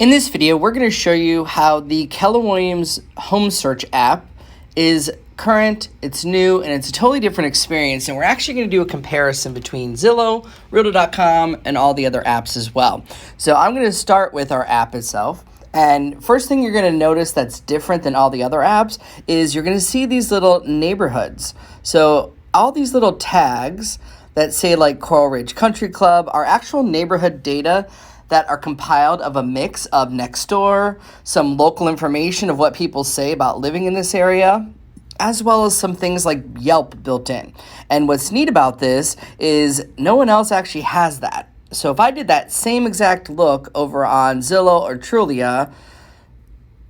In this video, we're going to show you how the Keller Williams home search app is current, it's new, and it's a totally different experience. And we're actually going to do a comparison between Zillow, Realtor.com, and all the other apps as well. So I'm going to start with our app itself. And first thing you're going to notice that's different than all the other apps is you're going to see these little neighborhoods. So all these little tags that say like Coral Ridge Country Club are actual neighborhood data that are compiled of a mix of next door, some local information of what people say about living in this area, as well as some things like Yelp built in. And what's neat about this is no one else actually has that. So if I did that same exact look over on Zillow or Trulia,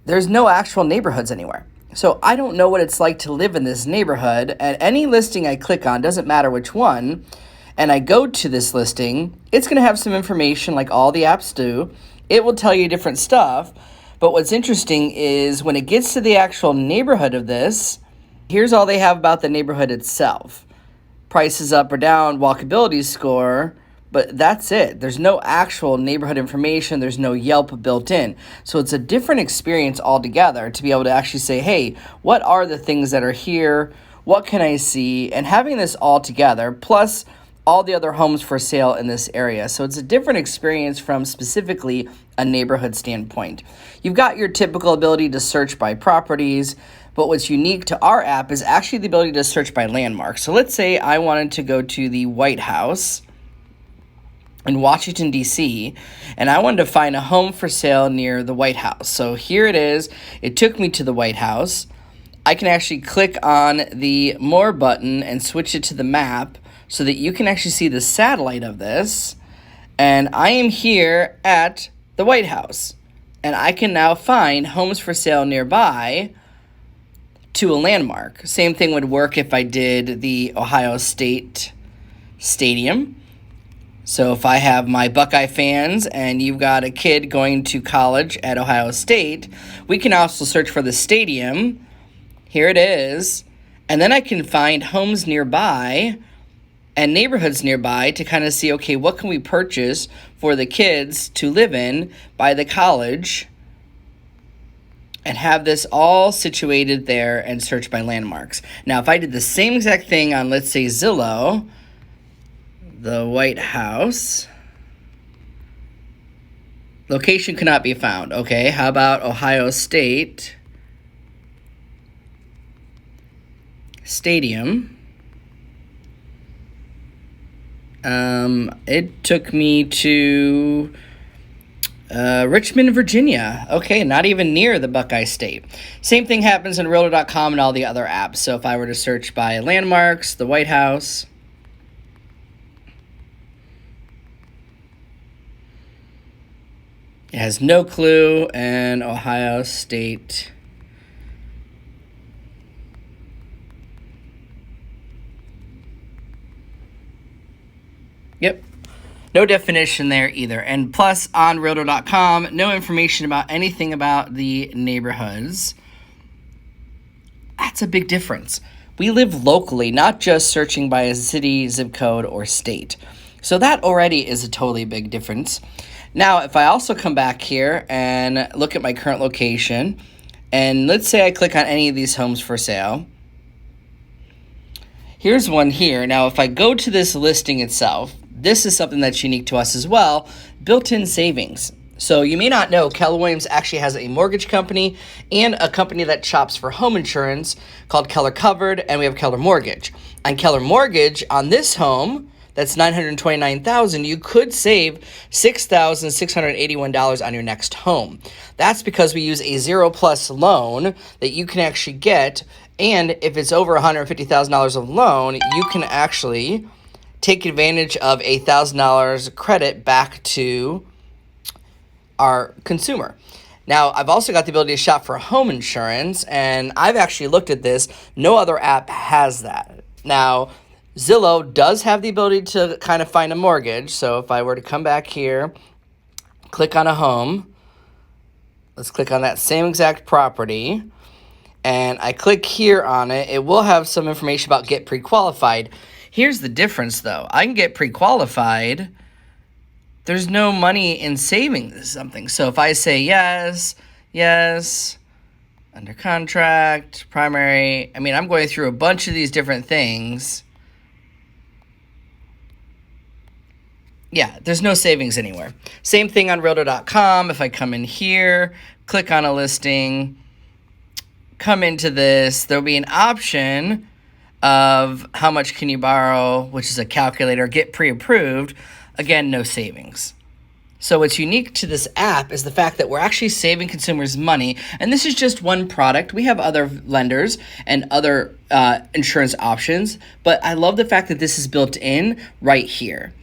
there's no actual neighborhoods anywhere. So I don't know what it's like to live in this neighborhood, and any listing I click on, doesn't matter which one, and I go to this listing, it's going to have some information like all the apps do. It will tell you different stuff. But what's interesting is when it gets to the actual neighborhood of this, here's all they have about the neighborhood itself. Prices up or down, walkability score, but that's it. There's no actual neighborhood information. There's no Yelp built in. So it's a different experience altogether to be able to actually say, hey, what are the things that are here? What can I see? And having this all together, plus all the other homes for sale in this area. So it's a different experience from specifically a neighborhood standpoint. You've got your typical ability to search by properties, but what's unique to our app is actually the ability to search by landmarks. So let's say I wanted to go to the White House in Washington, D.C., and I wanted to find a home for sale near the White House. So here it is. It took me to the White House. I can actually click on the More button and switch it to the map so that you can actually see the satellite of this. And I am here at the White House. And I can now find homes for sale nearby to a landmark. Same thing would work if I did the Ohio State Stadium. So if I have my Buckeye fans and you've got a kid going to college at Ohio State, we can also search for the stadium. Here it is. And then I can find homes nearby and neighborhoods nearby to kind of see, okay, what can we purchase for the kids to live in by the college, and have this all situated there and search by landmarks. Now, if I did the same exact thing on, let's say, Zillow, the White House, location cannot be found. Okay, how about Ohio State Stadium? It took me to Richmond, Virginia. Okay, not even near the Buckeye State. Same thing happens in Realtor.com and all the other apps. So if I were to search by landmarks, the White House, it has no clue, and Ohio State. Yep. No definition there either. And plus, on Realtor.com, no information about anything about the neighborhoods. That's a big difference. We live locally, not just searching by a city, zip code, or state. So that already is a totally big difference. Now, if I also come back here and look at my current location, and let's say I click on any of these homes for sale. Here's one here. Now, if I go to this listing itself, this is something that's unique to us as well, built-in savings. So you may not know, Keller Williams actually has a mortgage company and a company that shops for home insurance called Keller Covered, and we have Keller Mortgage. On Keller Mortgage, on this home, that's $929,000, you could save $6,681 on your next home. That's because we use a 0+ loan that you can actually get, and if it's over $150,000 of loan, you can actually take advantage of a $1,000 credit back to our consumer. Now, I've also got the ability to shop for home insurance, and I've actually looked at this. No other app has that. Now, Zillow does have the ability to kind of find a mortgage. So if I were to come back here, click on a home, let's click on that same exact property, and I click here on it, it will have some information about get pre-qualified. Here's the difference, though. I can get pre-qualified there's no money in saving something. So if I say yes, yes, under contract, primary, I mean, I'm going through a bunch of these different things. Yeah, there's no savings anywhere. Same thing on Realtor.com. If I come in here, click on a listing, come into this, there'll be an option of how much can you borrow, which is a calculator, get pre-approved. Again, no savings. So what's unique to this app is the fact that we're actually saving consumers money. And this is just one product. We have other lenders and other insurance options, but I love the fact that this is built in right here.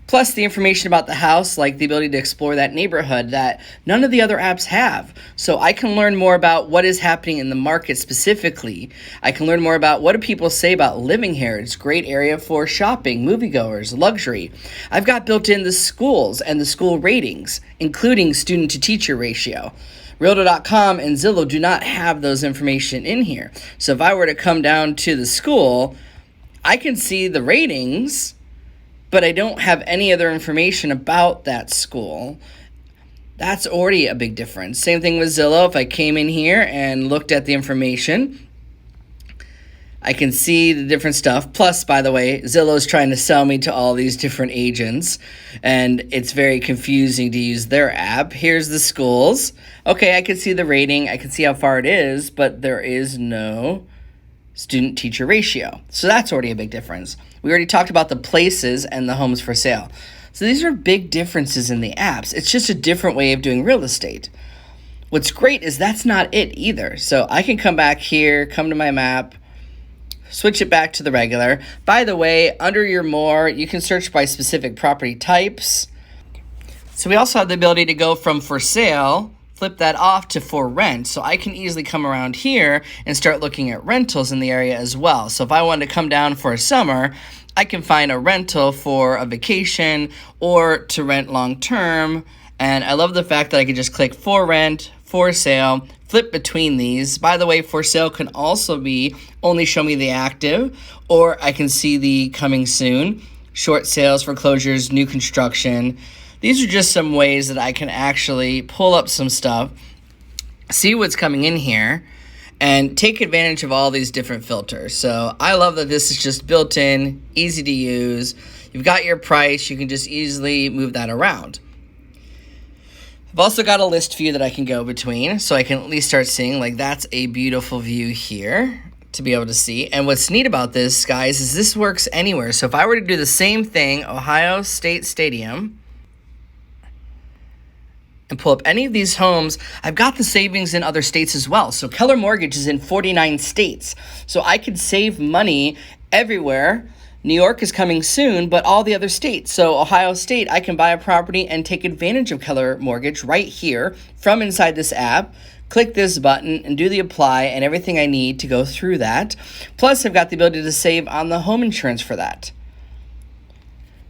Plus the information about the house, like the ability to explore that neighborhood that none of the other apps have. So I can learn more about what is happening in the market specifically. I can learn more about what do people say about living here. It's a great area for shopping, moviegoers, luxury. I've got built in the schools and the school ratings, including student to teacher ratio. Realtor.com and Zillow do not have those information in here. So if I were to come down to the school, I can see the ratings, but I don't have any other information about that school. That's already a big difference. Same thing with Zillow. If I came in here and looked at the information, I can see the different stuff. Plus, by the way, Zillow's trying to sell me to all these different agents, and it's very confusing to use their app. Here's the schools. Okay, I can see the rating. I can see how far it is, but there is no student-teacher ratio. So that's already a big difference. We already talked about the places and the homes for sale. So these are big differences in the apps. It's just a different way of doing real estate. What's great is that's not it either. So I can come back here, come to my map, switch it back to the regular. By the way, under your more, you can search by specific property types. So we also have the ability to go from for sale, flip that off to for rent. So I can easily come around here and start looking at rentals in the area as well. So if I wanted to come down for a summer, I can find a rental for a vacation or to rent long term. And I love the fact that I can just click for rent, for sale, flip between these. By the way, for sale can also be only show me the active, or I can see the coming soon, short sales, foreclosures, new construction. These are just some ways that I can actually pull up some stuff, see what's coming in here, and take advantage of all these different filters. So I love that this is just built in, easy to use. You've got your price. You can just easily move that around. I've also got a list view that I can go between, so I can at least start seeing, like, that's a beautiful view here to be able to see. And what's neat about this, guys, is this works anywhere. So if I were to do the same thing, Ohio State Stadium, and pull up any of these homes, I've got the savings in other states as well. So Keller Mortgage is in 49 states. So I could save money everywhere. New York is coming soon, but all the other states. So Ohio State, I can buy a property and take advantage of Keller Mortgage right here from inside this app. Click this button and do the apply and everything I need to go through that. Plus, I've got the ability to save on the home insurance for that.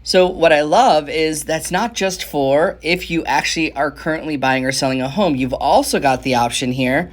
So what I love is that's not just for if you actually are currently buying or selling a home. You've also got the option here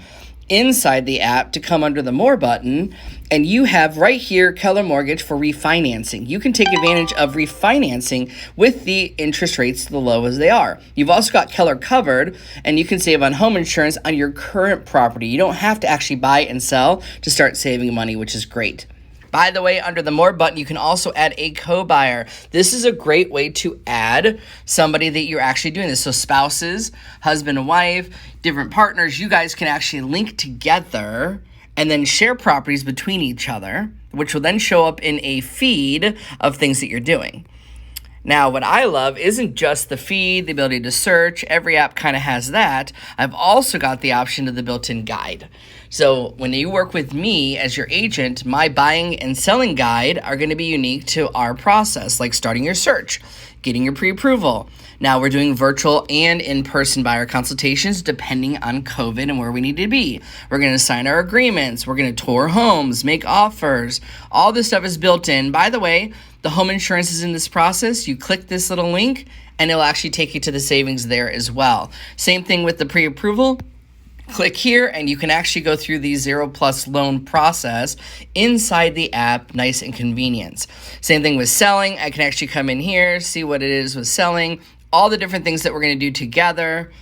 inside the app to come under the More button, and you have right here Keller Mortgage for refinancing. You can take advantage of refinancing with the interest rates the low as they are. You've also got Keller Covered, and you can save on home insurance on your current property. You don't have to actually buy and sell to start saving money, which is great. By the way, under the More button, you can also add a co-buyer. This is a great way to add somebody that you're actually doing this. So spouses, husband and wife, different partners, you guys can actually link together and then share properties between each other, which will then show up in a feed of things that you're doing. Now, what I love isn't just the feed, the ability to search. Every app kind of has that. I've also got the option of the built-in guide. So when you work with me as your agent, my buying and selling guide are going to be unique to our process, like starting your search, getting your pre-approval. Now we're doing virtual and in-person buyer consultations depending on COVID and where we need to be. We're going to sign our agreements. We're going to tour homes, make offers. All this stuff is built in. By the way, the home insurance is in this process. You click this little link and it'll actually take you to the savings there as well. Same thing with the pre-approval. Click here and you can actually go through the 0+ loan process inside the app, nice and convenient. Same thing with selling. I can actually come in here, see what it is with selling, all the different things that we're going to do together,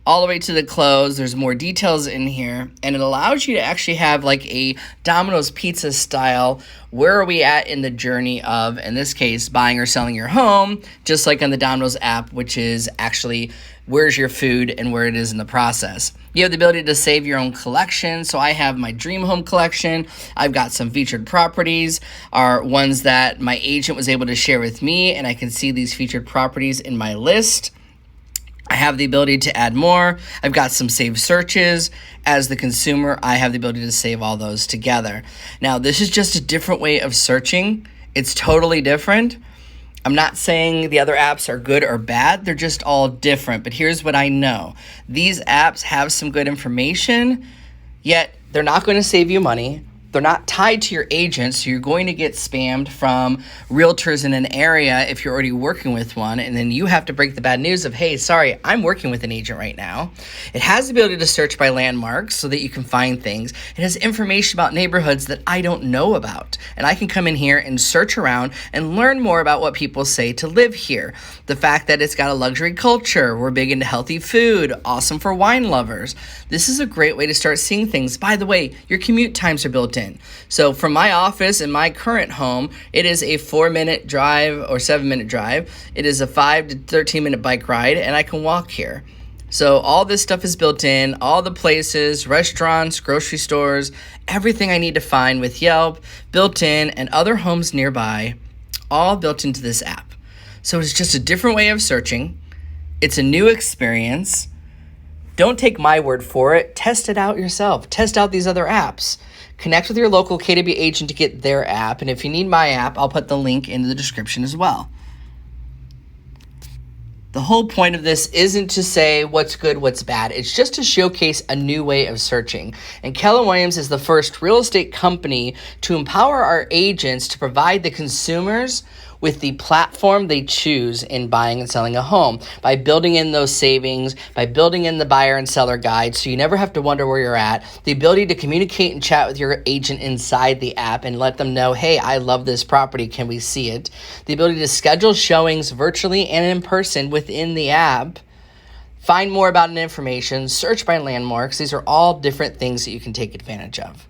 all the way to the close. There's more details in here, and it allows you to actually have like a Domino's pizza style. Where are we at in the journey of, in this case, buying or selling your home, just like on the Domino's app, which is actually where's your food and where it is in the process. You have the ability to save your own collection. So I have my dream home collection. I've got some featured properties, are ones that my agent was able to share with me, and I can see these featured properties in my list. I have the ability to add more. I've got some saved searches. As the consumer, I have the ability to save all those together. Now, this is just a different way of searching. It's totally different. I'm not saying the other apps are good or bad. They're just all different. But here's what I know. These apps have some good information, yet they're not going to save you money. They're not tied to your agent, so you're going to get spammed from realtors in an area if you're already working with one, and then you have to break the bad news of, hey, sorry, I'm working with an agent right now. It has the ability to search by landmarks so that you can find things. It has information about neighborhoods that I don't know about, and I can come in here and search around and learn more about what people say to live here. The fact that it's got a luxury culture, we're big into healthy food, awesome for wine lovers. This is a great way to start seeing things. By the way, your commute times are built in. So from my office in my current home, it is a 4-minute drive or 7-minute drive. It is a 5 to 13-minute bike ride, and I can walk here. So all this stuff is built in, all the places, restaurants, grocery stores, everything I need to find with Yelp, built in, and other homes nearby, all built into this app. So it's just a different way of searching. It's a new experience. Don't take my word for it. Test it out yourself. Test out these other apps. Connect with your local KW agent to get their app. And if you need my app, I'll put the link in the description as well. The whole point of this isn't to say what's good, what's bad. It's just to showcase a new way of searching. And Keller Williams is the first real estate company to empower our agents to provide the consumers with the platform they choose in buying and selling a home by building in those savings, by building in the buyer and seller guide so you never have to wonder where you're at, the ability to communicate and chat with your agent inside the app and let them know, hey, I love this property, can we see it? The ability to schedule showings virtually and in person within the app. Find more about an information, search by landmarks. These are all different things that you can take advantage of.